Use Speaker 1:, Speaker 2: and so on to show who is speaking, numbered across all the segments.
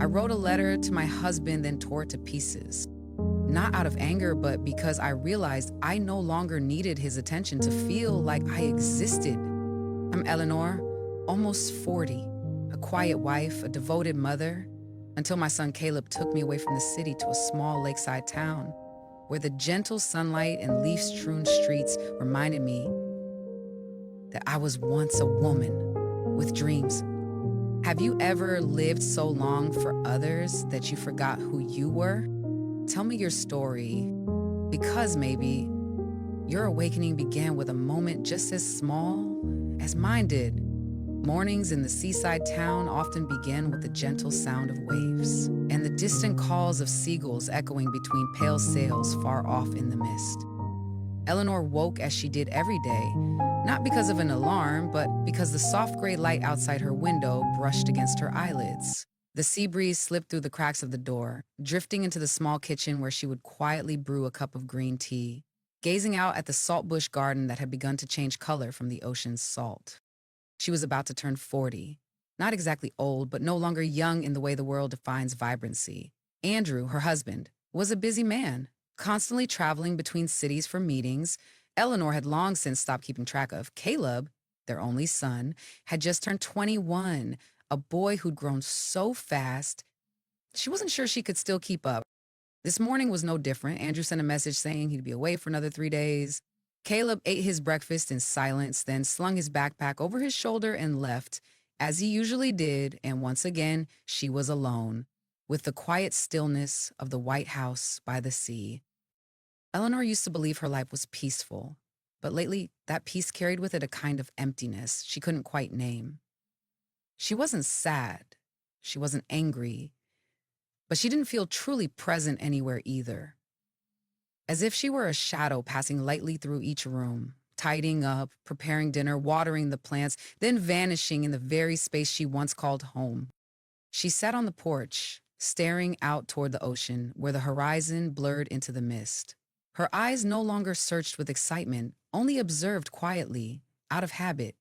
Speaker 1: I wrote a letter to my husband, then tore it to pieces. Not out of anger, but because I realized I no longer needed his attention to feel like I existed. I'm Eleanor, almost 40, a quiet wife, a devoted mother, until my son Caleb took me away from the city to a small lakeside town where the gentle sunlight and leaf-strewn streets reminded me that I was once a woman with dreams. Have you ever lived so long for others that you forgot who you were? Tell me your story, because maybe your awakening began with a moment just as small as mine did. Mornings in the seaside town often begin with the gentle sound of waves and the distant calls of seagulls echoing between pale sails far off in the mist. Eleanor woke as she did every day, not because of an alarm, but because the soft gray light outside her window brushed against her eyelids. The sea breeze slipped through the cracks of the door, drifting into the small kitchen where she would quietly brew a cup of green tea, gazing out at the saltbush garden that had begun to change color from the ocean's salt. She was about to turn 40. Not exactly old, but no longer young in the way the world defines vibrancy. Andrew, her husband, was a busy man, constantly traveling between cities for meetings. Eleanor had long since stopped keeping track of. Caleb, their only son, had just turned 21, a boy who'd grown so fast, she wasn't sure she could still keep up. This morning was no different. Andrew sent a message saying he'd be away for another 3 days. Caleb ate his breakfast in silence, then slung his backpack over his shoulder and left, as he usually did, and once again, she was alone, with the quiet stillness of the White House by the sea. Eleanor used to believe her life was peaceful, but lately, that peace carried with it a kind of emptiness she couldn't quite name. She wasn't sad, she wasn't angry, but she didn't feel truly present anywhere either. As if she were a shadow passing lightly through each room, tidying up, preparing dinner, watering the plants, then vanishing in the very space she once called home. She sat on the porch, staring out toward the ocean, where the horizon blurred into the mist. Her eyes no longer searched with excitement, only observed quietly, out of habit.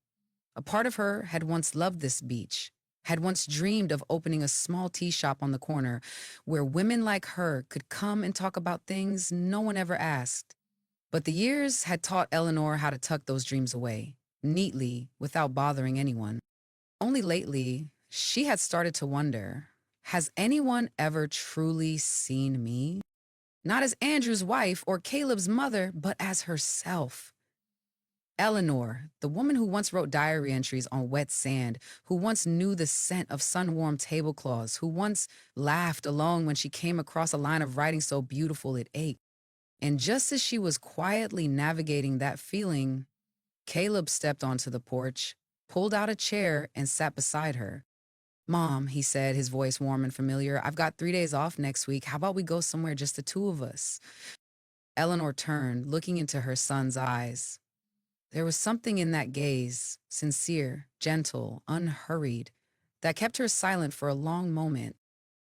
Speaker 1: A part of her had once loved this beach, had once dreamed of opening a small tea shop on the corner where women like her could come and talk about things no one ever asked. But the years had taught Eleanor how to tuck those dreams away, neatly, without bothering anyone. Only lately, she had started to wonder, has anyone ever truly seen me? Not as Andrew's wife or Caleb's mother, but as herself. Eleanor, the woman who once wrote diary entries on wet sand, who once knew the scent of sun-warmed tablecloths, who once laughed alone when she came across a line of writing so beautiful it ached. And just as she was quietly navigating that feeling, Caleb stepped onto the porch, pulled out a chair, and sat beside her. "Mom," he said, his voice warm and familiar, "I've got 3 days off next week. How about we go somewhere just the two of us?" Eleanor turned, looking into her son's eyes. There was something in that gaze, sincere, gentle, unhurried, that kept her silent for a long moment.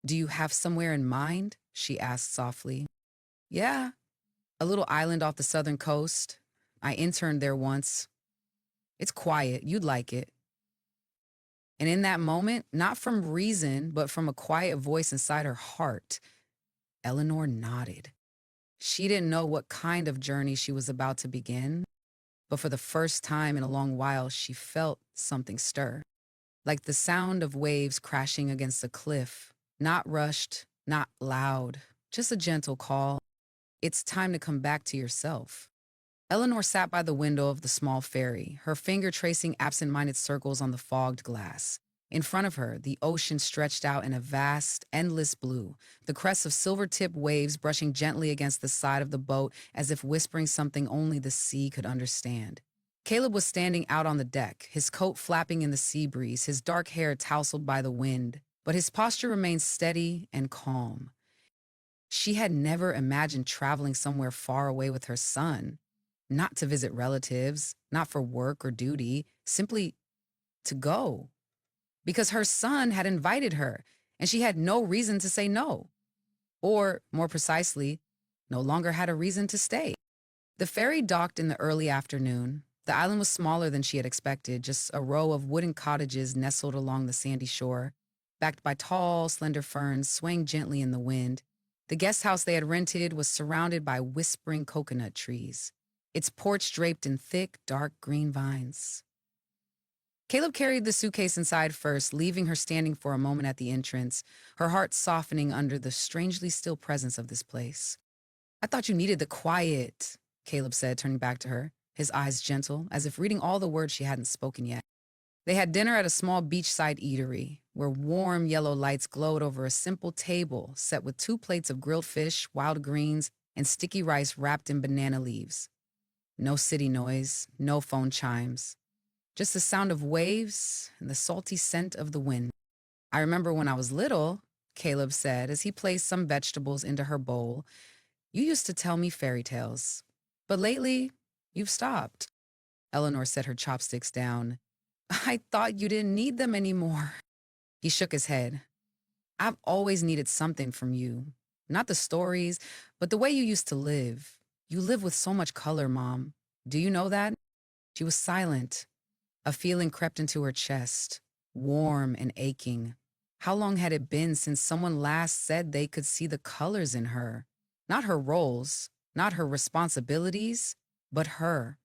Speaker 1: "Do you have somewhere in mind?" she asked softly. "Yeah, a little island off the southern coast. I interned there once. It's quiet, you'd like it." And in that moment, not from reason, but from a quiet voice inside her heart, Eleanor nodded. She didn't know what kind of journey she was about to begin, but for the first time in a long while, she felt something stir, like the sound of waves crashing against a cliff, not rushed, not loud, just a gentle call. It's time to come back to yourself. Eleanor sat by the window of the small ferry, her finger tracing absent-minded circles on the fogged glass. In front of her, the ocean stretched out in a vast, endless blue, the crests of silver-tipped waves brushing gently against the side of the boat as if whispering something only the sea could understand. Caleb was standing out on the deck, his coat flapping in the sea breeze, his dark hair tousled by the wind, but his posture remained steady and calm. She had never imagined traveling somewhere far away with her son, not to visit relatives, not for work or duty, simply to go. Because her son had invited her, and she had no reason to say no. Or, more precisely, no longer had a reason to stay. The ferry docked in the early afternoon. The island was smaller than she had expected, just a row of wooden cottages nestled along the sandy shore. backed by tall, slender ferns swaying gently in the wind. The guest house they had rented was surrounded by whispering coconut trees, its porch draped in thick, dark green vines. Caleb carried the suitcase inside first, leaving her standing for a moment at the entrance, her heart softening under the strangely still presence of this place. I thought you needed the quiet, Caleb said, turning back to her, his eyes gentle, as if reading all the words she hadn't spoken yet. They had dinner at a small beachside eatery, where warm yellow lights glowed over a simple table set with 2 plates of grilled fish, wild greens, and sticky rice wrapped in banana leaves. No city noise, no phone chimes. Just the sound of waves and the salty scent of the wind. I remember when I was little, Caleb said as he placed some vegetables into her bowl, you used to tell me fairy tales. But lately, you've stopped. Eleanor set her chopsticks down. I thought you didn't need them anymore. He shook his head. I've always needed something from you. Not the stories, but the way you used to live. You live with so much color, Mom. Do you know that? She was silent. A feeling crept into her chest, warm and aching. How long had it been since someone last said they could see the colors in her? Not her roles, not her responsibilities, but her.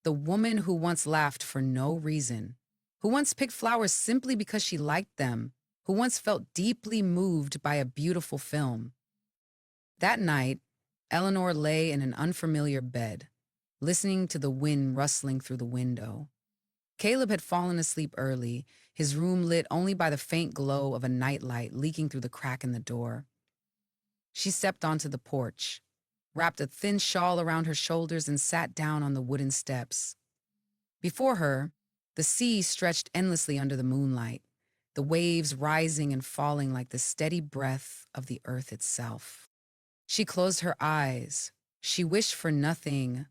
Speaker 1: The woman who once laughed for no reason, who once picked flowers simply because she liked them, who once felt deeply moved by a beautiful film. That night, Eleanor lay in an unfamiliar bed, listening to the wind rustling through the window. Caleb had fallen asleep early, his room lit only by the faint glow of a nightlight leaking through the crack in the door. She stepped onto the porch, wrapped a thin shawl around her shoulders, and sat down on the wooden steps. Before her, the sea stretched endlessly under the moonlight, the waves rising and falling like the steady breath of the earth itself. She closed her eyes. She wished for nothing,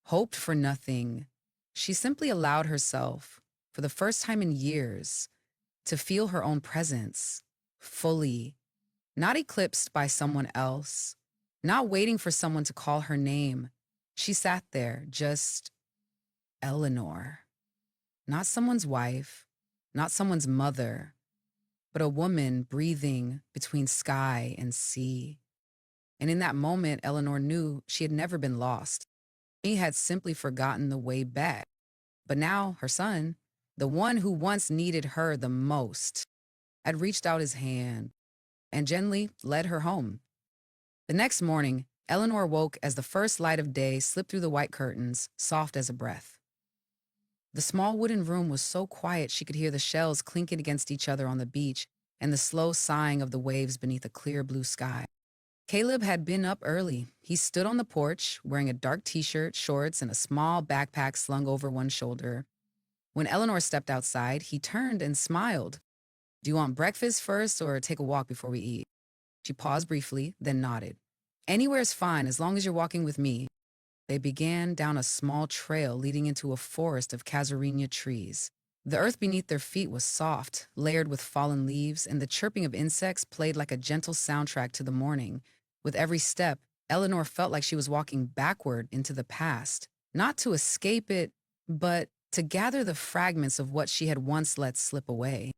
Speaker 1: hoped for nothing. She simply allowed herself, for the first time in years, to feel her own presence, fully, not eclipsed by someone else, not waiting for someone to call her name. She sat there, just Eleanor. Not someone's wife, not someone's mother, but a woman breathing between sky and sea. And in that moment, Eleanor knew she had never been lost. She had simply forgotten the way back. But now her son, the one who once needed her the most, had reached out his hand and gently led her home. The next morning, Eleanor woke as the first light of day slipped through the white curtains, soft as a breath. The small wooden room was so quiet she could hear the shells clinking against each other on the beach and the slow sighing of the waves beneath a clear blue sky. Caleb had been up early. He stood on the porch, wearing a dark t-shirt, shorts, and a small backpack slung over one shoulder. When Eleanor stepped outside, he turned and smiled. Do you want breakfast first or take a walk before we eat? She paused briefly, then nodded. Anywhere's fine as long as you're walking with me. They began down a small trail leading into a forest of casuarina trees. The earth beneath their feet was soft, layered with fallen leaves, and the chirping of insects played like a gentle soundtrack to the morning. With every step, Eleanor felt like she was walking backward into the past, not to escape it, but to gather the fragments of what she had once let slip away.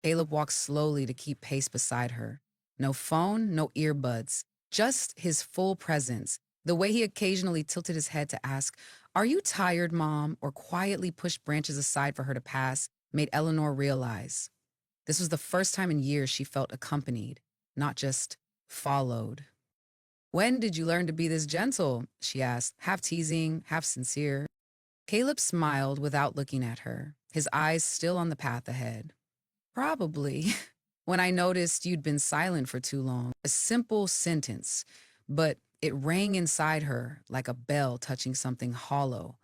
Speaker 1: Caleb walked slowly to keep pace beside her. No phone, no earbuds, just his full presence, the way he occasionally tilted his head to ask, "Are you tired, Mom?" or quietly pushed branches aside for her to pass, made Eleanor realize. This was the first time in years she felt accompanied, not just followed. When did you learn to be this gentle? She asked, half teasing, half sincere. Caleb smiled without looking at her, his eyes still on the path ahead. Probably, when I noticed you'd been silent for too long. A simple sentence, but it rang inside her like a bell touching something hollow.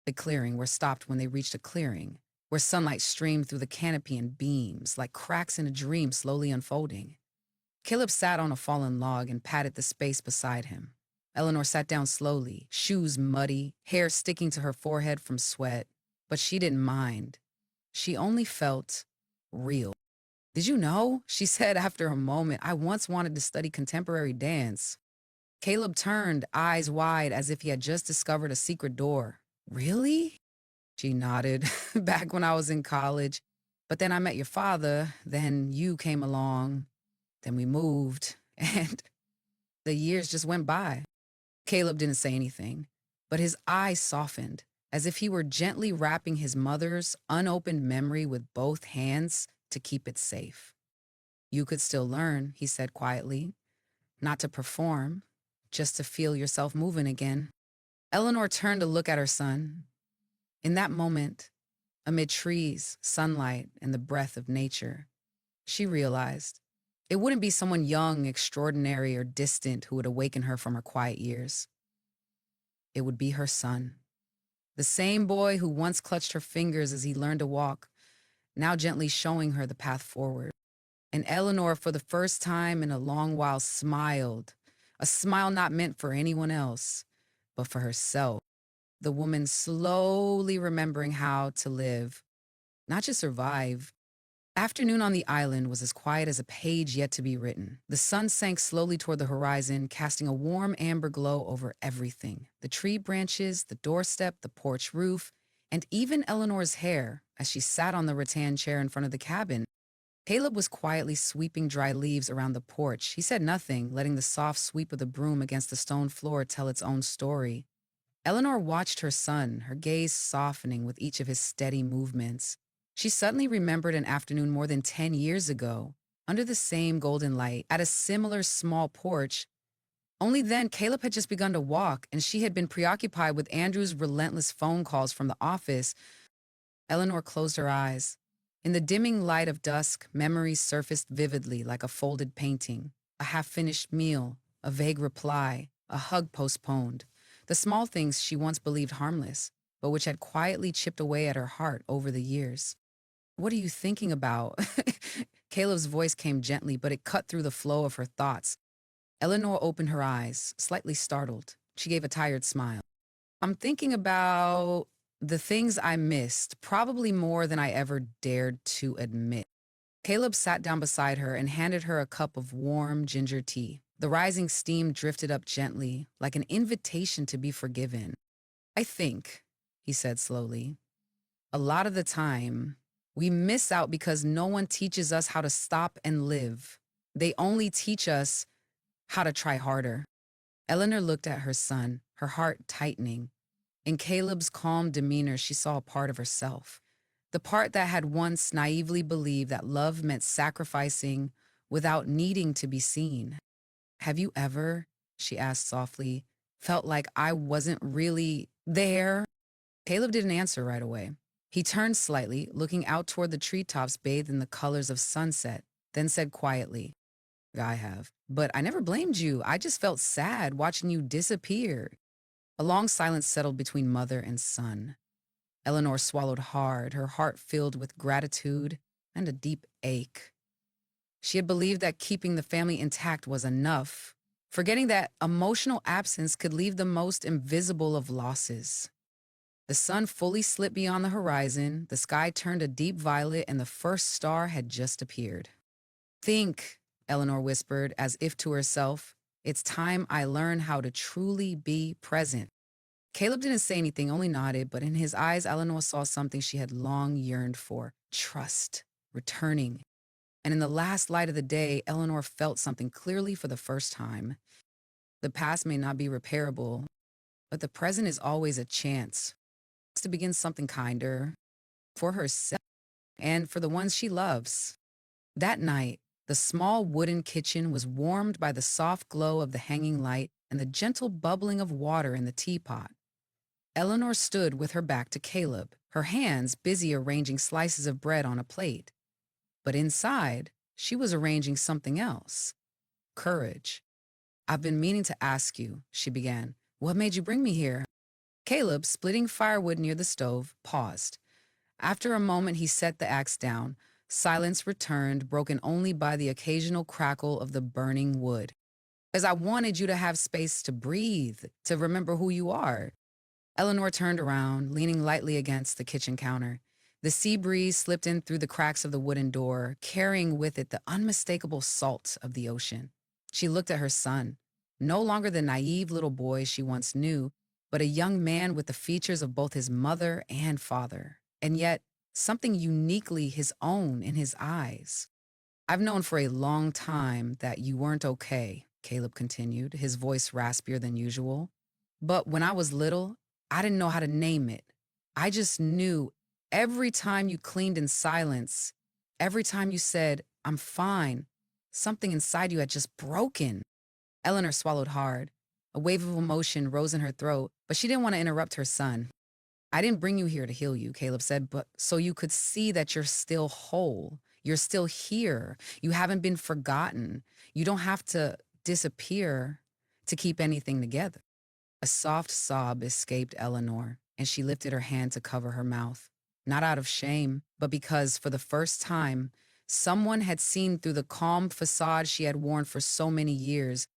Speaker 1: The clearing were stopped when they reached a clearing, where sunlight streamed through the canopy in beams, like cracks in a dream slowly unfolding. Caleb sat on a fallen log and patted the space beside him. Eleanor sat down slowly, shoes muddy, hair sticking to her forehead from sweat, but she didn't mind. She only felt real. Did you know, she said after a moment, I once wanted to study contemporary dance. Caleb turned, eyes wide as if he had just discovered a secret door. Really? She nodded. Back when I was in college, But then I met your father, then you came along, then we moved, and the years just went by. Caleb didn't say anything, but his eyes softened, as if he were gently wrapping his mother's unopened memory with both hands to keep it safe. You could still learn, he said quietly, not to perform, just to feel yourself moving again. Eleanor turned to look at her son. In that moment, amid trees, sunlight, and the breath of nature, she realized it wouldn't be someone young, extraordinary, or distant who would awaken her from her quiet years. It would be her son. The same boy who once clutched her fingers as he learned to walk, now gently showing her the path forward. And Eleanor, for the first time in a long while, smiled, a smile not meant for anyone else, but for herself. The woman slowly remembering how to live, not just survive. Afternoon on the island was as quiet as a page yet to be written. The sun sank slowly toward the horizon, casting a warm amber glow over everything. The tree branches, the doorstep, the porch roof, and even Eleanor's hair as she sat on the rattan chair in front of the cabin. Caleb was quietly sweeping dry leaves around the porch. He said nothing, letting the soft sweep of the broom against the stone floor tell its own story. Eleanor watched her son, her gaze softening with each of his steady movements. She suddenly remembered an afternoon more than 10 years ago, under the same golden light, at a similar small porch. Only then, Caleb had just begun to walk, and she had been preoccupied with Andrew's relentless phone calls from the office. Eleanor closed her eyes. In the dimming light of dusk, memories surfaced vividly like a folded painting. A half-finished meal, a vague reply, a hug postponed. The small things she once believed harmless, but which had quietly chipped away at her heart over the years. What are you thinking about? Caleb's voice came gently, but it cut through the flow of her thoughts. Eleanor opened her eyes, slightly startled. She gave a tired smile. I'm thinking about the things I missed, probably more than I ever dared to admit. Caleb sat down beside her and handed her a cup of warm ginger tea. The rising steam drifted up gently, like an invitation to be forgiven. I think, he said slowly, a lot of the time, we miss out because no one teaches us how to stop and live. They only teach us how to try harder. Eleanor looked at her son, her heart tightening. In Caleb's calm demeanor, she saw a part of herself. The part that had once naively believed that love meant sacrificing without needing to be seen. Have you ever, she asked softly, felt like I wasn't really there? Caleb didn't answer right away. He turned slightly, looking out toward the treetops bathed in the colors of sunset, then said quietly, I have. But I never blamed you. I just felt sad watching you disappear. A long silence settled between mother and son. Eleanor swallowed hard, her heart filled with gratitude and a deep ache. She had believed that keeping the family intact was enough, forgetting that emotional absence could leave the most invisible of losses. The sun fully slipped beyond the horizon, the sky turned a deep violet, and the first star had just appeared. Think, Eleanor whispered, as if to herself, it's time I learn how to truly be present. Caleb didn't say anything, only nodded, but in his eyes, Eleanor saw something she had long yearned for, trust, returning. And in the last light of the day, Eleanor felt something clearly for the first time. The past may not be repairable, but the present is always a chance to begin something kinder for herself and for the ones she loves. That night, the small wooden kitchen was warmed by the soft glow of the hanging light and the gentle bubbling of water in the teapot. Eleanor stood with her back to Caleb, her hands busy arranging slices of bread on a plate. But inside, she was arranging something else. Courage. I've been meaning to ask you, she began. What made you bring me here? Caleb, splitting firewood near the stove, paused. After a moment, he set the axe down. Silence returned, broken only by the occasional crackle of the burning wood. As I wanted you to have space to breathe, to remember who you are. Eleanor turned around, leaning lightly against the kitchen counter. The sea breeze slipped in through the cracks of the wooden door, carrying with it the unmistakable salt of the ocean. She looked at her son, no longer the naive little boy she once knew, but a young man with the features of both his mother and father. And yet, something uniquely his own in his eyes. I've known for a long time that you weren't okay, Caleb continued, his voice raspier than usual. But when I was little, I didn't know how to name it. I just knew every time you cleaned in silence, every time you said, I'm fine, something inside you had just broken. Eleanor swallowed hard. A wave of emotion rose in her throat, but she didn't want to interrupt her son. I didn't bring you here to heal you, Caleb said, but so you could see that you're still whole. You're still here. You haven't been forgotten. You don't have to disappear to keep anything together. A soft sob escaped Eleanor, and she lifted her hand to cover her mouth. Not out of shame, but because for the first time, someone had seen through the calm facade she had worn for so many years.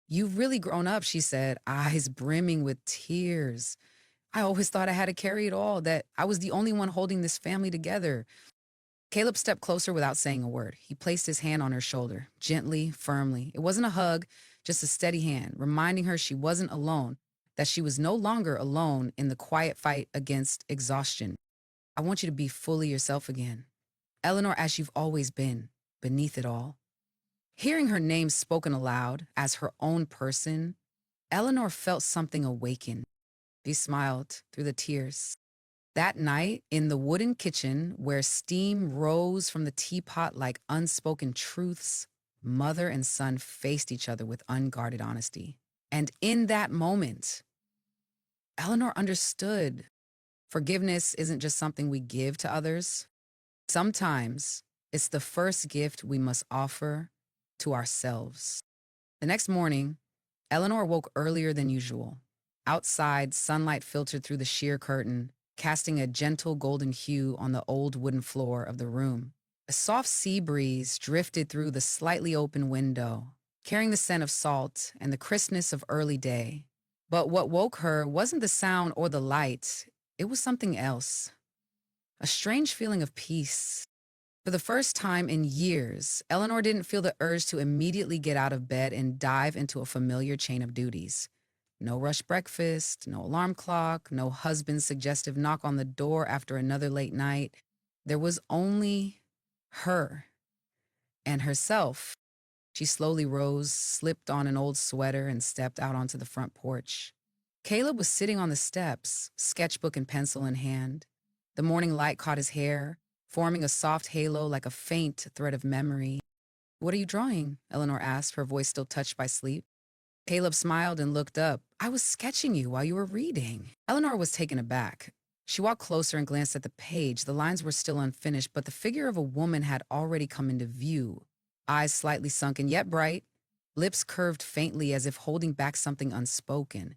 Speaker 1: You've really grown up, she said, eyes brimming with tears. I always thought I had to carry it all, that I was the only one holding this family together. Caleb stepped closer without saying a word. He placed his hand on her shoulder, gently, firmly. It wasn't a hug, just a steady hand, reminding her she wasn't alone, that she was no longer alone in the quiet fight against exhaustion. I want you to be fully yourself again. Eleanor, as you've always been, beneath it all. Hearing her name spoken aloud as her own person, Eleanor felt something awaken. She smiled through the tears. That night, in the wooden kitchen where steam rose from the teapot like unspoken truths, mother and son faced each other with unguarded honesty. And in that moment, Eleanor understood forgiveness isn't just something we give to others. Sometimes it's the first gift we must offer to ourselves. The next morning, Eleanor woke earlier than usual. Outside, sunlight filtered through the sheer curtain, casting a gentle golden hue on the old wooden floor of the room. A soft sea breeze drifted through the slightly open window, carrying the scent of salt and the crispness of early day. But what woke her wasn't the sound or the light, it was something else. A strange feeling of peace. For the first time in years, Eleanor didn't feel the urge to immediately get out of bed and dive into a familiar chain of duties. No rush breakfast, no alarm clock, no husband's suggestive knock on the door after another late night. There was only her and herself. She slowly rose, slipped on an old sweater, and stepped out onto the front porch. Caleb was sitting on the steps, sketchbook and pencil in hand. The morning light caught his hair, forming a soft halo like a faint thread of memory. What are you drawing? Eleanor asked, her voice still touched by sleep. Caleb smiled and looked up. I was sketching you while you were reading. Eleanor was taken aback. She walked closer and glanced at the page. The lines were still unfinished, but the figure of a woman had already come into view. Eyes slightly sunken, yet bright, lips curved faintly as if holding back something unspoken.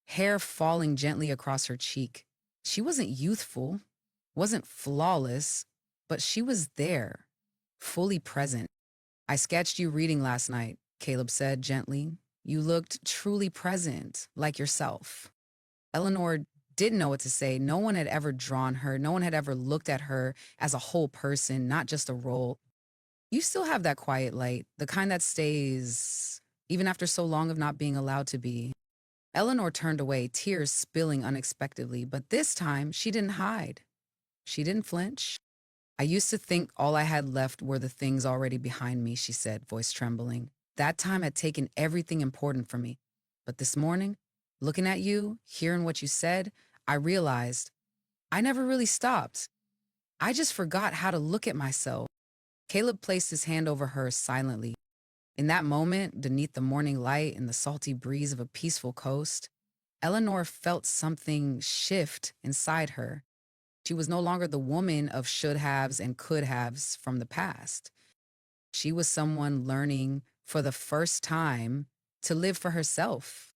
Speaker 1: Hair falling gently across her cheek. She wasn't youthful, wasn't flawless, but she was there, fully present. I sketched you reading last night, Caleb said gently. You looked truly present, like yourself. Eleanor didn't know what to say. No one had ever drawn her. No one had ever looked at her as a whole person, not just a role. You still have that quiet light, the kind that stays, even after so long of not being allowed to be. Eleanor turned away, tears spilling unexpectedly, but this time she didn't hide. She didn't flinch. I used to think all I had left were the things already behind me, she said, voice trembling. That time had taken everything important from me. But this morning, looking at you, hearing what you said, I realized I never really stopped. I just forgot how to look at myself. Caleb placed his hand over hers silently. In that moment, beneath the morning light and the salty breeze of a peaceful coast, Eleanor felt something shift inside her. She was no longer the woman of should-haves and could-haves from the past. She was someone learning for the first time to live for herself,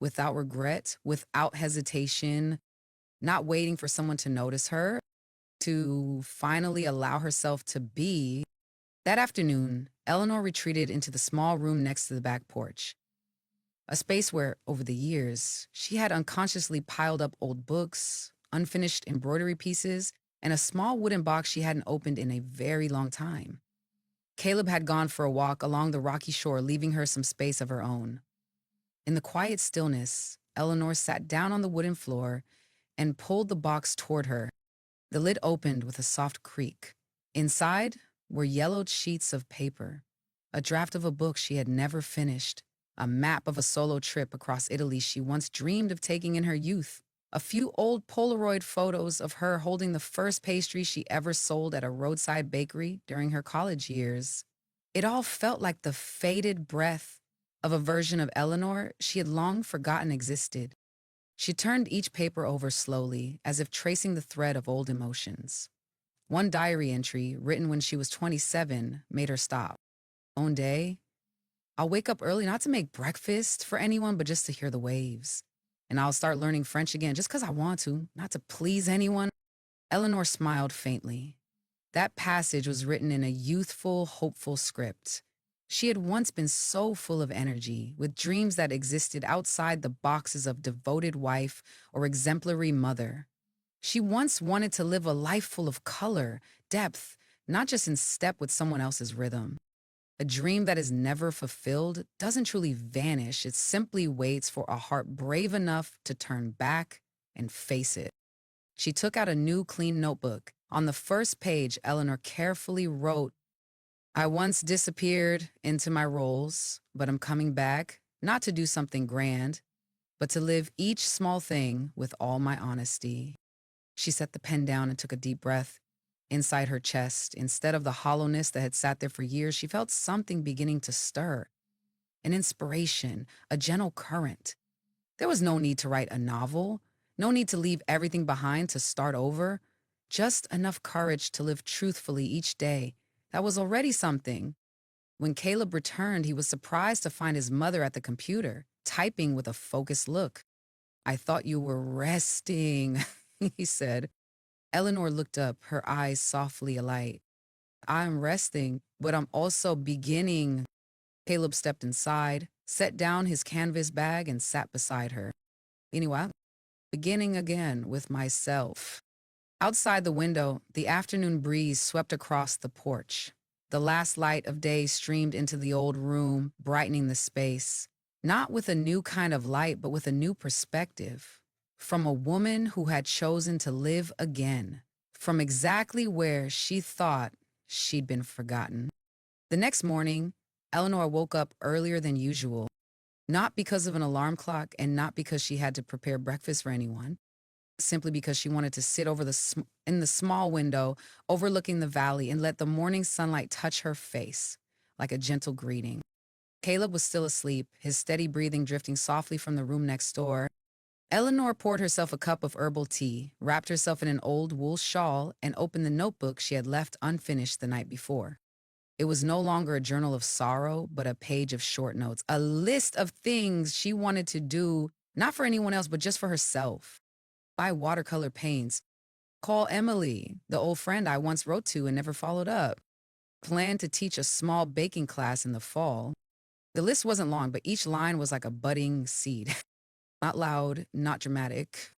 Speaker 1: without regret, without hesitation, not waiting for someone to notice her, to finally allow herself to be. That afternoon, Eleanor retreated into the small room next to the back porch, a space where, over the years, she had unconsciously piled up old books, unfinished embroidery pieces, and a small wooden box she hadn't opened in a very long time. Caleb had gone for a walk along the rocky shore, leaving her some space of her own. In the quiet stillness, Eleanor sat down on the wooden floor and pulled the box toward her. The lid opened with a soft creak. Inside were yellowed sheets of paper, a draft of a book she had never finished, a map of a solo trip across Italy she once dreamed of taking in her youth, a few old Polaroid photos of her holding the first pastry she ever sold at a roadside bakery during her college years. It all felt like the faded breath of a version of Eleanor she had long forgotten existed. She turned each paper over slowly, as if tracing the thread of old emotions. One diary entry, written when she was 27, made her stop. One day, I'll wake up early not to make breakfast for anyone, but just to hear the waves. And I'll start learning French again just because I want to, not to please anyone. Eleanor smiled faintly. That passage was written in a youthful, hopeful script. She had once been so full of energy, with dreams that existed outside the boxes of devoted wife or exemplary mother. She once wanted to live a life full of color, depth, not just in step with someone else's rhythm. A dream that is never fulfilled doesn't truly vanish. It simply waits for a heart brave enough to turn back and face it. She took out a new, clean notebook. On the first page, Eleanor carefully wrote, I once disappeared into my roles, but I'm coming back, not to do something grand, but to live each small thing with all my honesty. She set the pen down and took a deep breath. Inside her chest, instead of the hollowness that had sat there for years, she felt something beginning to stir. An inspiration, a gentle current. There was no need to write a novel, no need to leave everything behind to start over, just enough courage to live truthfully each day. That was already something. When Caleb returned, he was surprised to find his mother at the computer, typing with a focused look. I thought you were resting, he said. Eleanor looked up, her eyes softly alight. I'm resting, but I'm also beginning. Caleb stepped inside, set down his canvas bag, and sat beside her. Anyway, beginning again with myself. Outside the window, the afternoon breeze swept across the porch. The last light of day streamed into the old room, brightening the space. Not with a new kind of light, but with a new perspective. From a woman who had chosen to live again. From exactly where she thought she'd been forgotten. The next morning, Eleanor woke up earlier than usual. Not because of an alarm clock and not because she had to prepare breakfast for anyone. Simply because she wanted to sit in the small window overlooking the valley and let the morning sunlight touch her face like a gentle greeting. Caleb was still asleep, his steady breathing drifting softly from the room next door. Eleanor poured herself a cup of herbal tea, wrapped herself in an old wool shawl, and opened the notebook she had left unfinished the night before. It was no longer a journal of sorrow, but a page of short notes, a list of things she wanted to do, not for anyone else, but just for herself. Buy watercolor paints, call Emily, the old friend I once wrote to and never followed up, plan to teach a small baking class in the fall. The list wasn't long, but each line was like a budding seed. Not loud, not dramatic.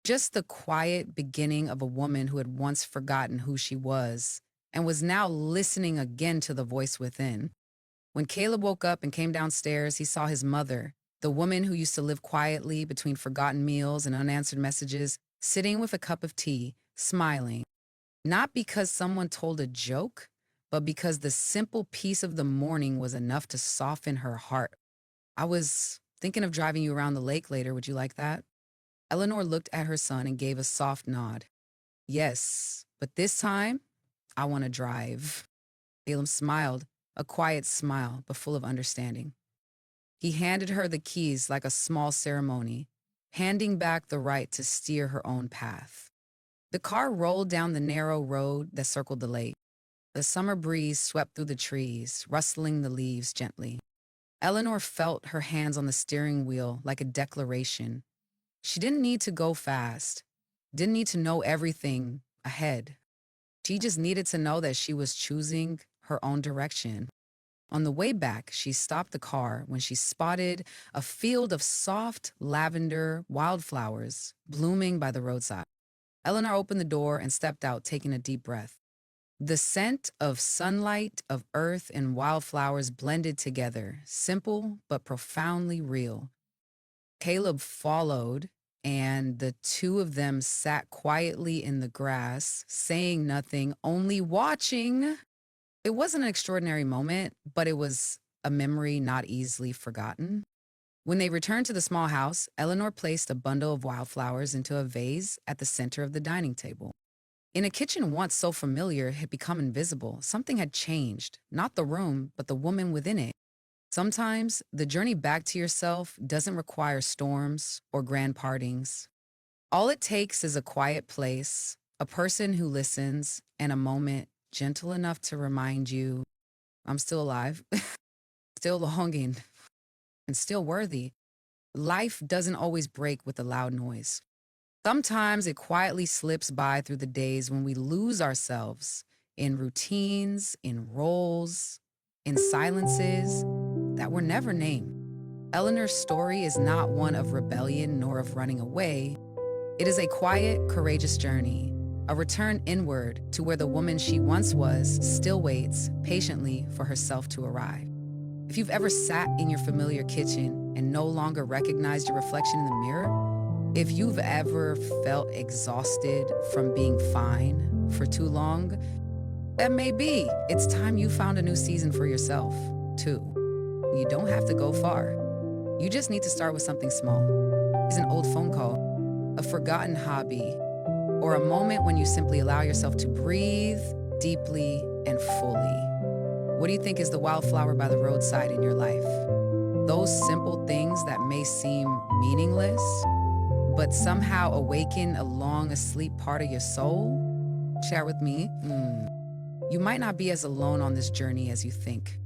Speaker 1: Just the quiet beginning of a woman who had once forgotten who she was and was now listening again to the voice within. When Caleb woke up and came downstairs, he saw his mother, the woman who used to live quietly between forgotten meals and unanswered messages, sitting with a cup of tea, smiling. Not because someone told a joke, but because the simple peace of the morning was enough to soften her heart. I was thinking of driving you around the lake later. Would you like that? Eleanor looked at her son and gave a soft nod. Yes, but this time, I want to drive. Caleb smiled, a quiet smile, but full of understanding. He handed her the keys like a small ceremony, handing back the right to steer her own path. The car rolled down the narrow road that circled the lake. The summer breeze swept through the trees, rustling the leaves gently. Eleanor felt her hands on the steering wheel like a declaration. She didn't need to go fast, didn't need to know everything ahead. She just needed to know that she was choosing her own direction. On the way back, she stopped the car when she spotted a field of soft lavender wildflowers blooming by the roadside. Eleanor opened the door and stepped out, taking a deep breath. The scent of sunlight, of earth, and wildflowers blended together, simple but profoundly real. Caleb followed, and the two of them sat quietly in the grass, saying nothing, only watching. It wasn't an extraordinary moment, but it was a memory not easily forgotten. When they returned to the small house, Eleanor placed a bundle of wildflowers into a vase at the center of the dining table. In a kitchen once so familiar had become invisible, something had changed, not the room, but the woman within it. Sometimes the journey back to yourself doesn't require storms or grand partings. All it takes is a quiet place, a person who listens, and a moment gentle enough to remind you, I'm still alive, still longing, and still worthy. Life doesn't always break with a loud noise. Sometimes it quietly slips by through the days when we lose ourselves in routines, in roles, in silences that were never named. Eleanor's story is not one of rebellion nor of running away. It is a quiet, courageous journey, a return inward to where the woman she once was still waits patiently for herself to arrive. If you've ever sat in your familiar kitchen and no longer recognized your reflection in the mirror, if you've ever felt exhausted from being fine for too long, that may be. It's time you found a new season for yourself, too. You don't have to go far. You just need to start with something small. It's an old phone call, a forgotten hobby, or a moment when you simply allow yourself to breathe deeply and fully. What do you think is the wildflower by the roadside in your life? Those simple things that may seem meaningless, but somehow awaken a long asleep part of your soul? Share with me. You might not be as alone on this journey as you think.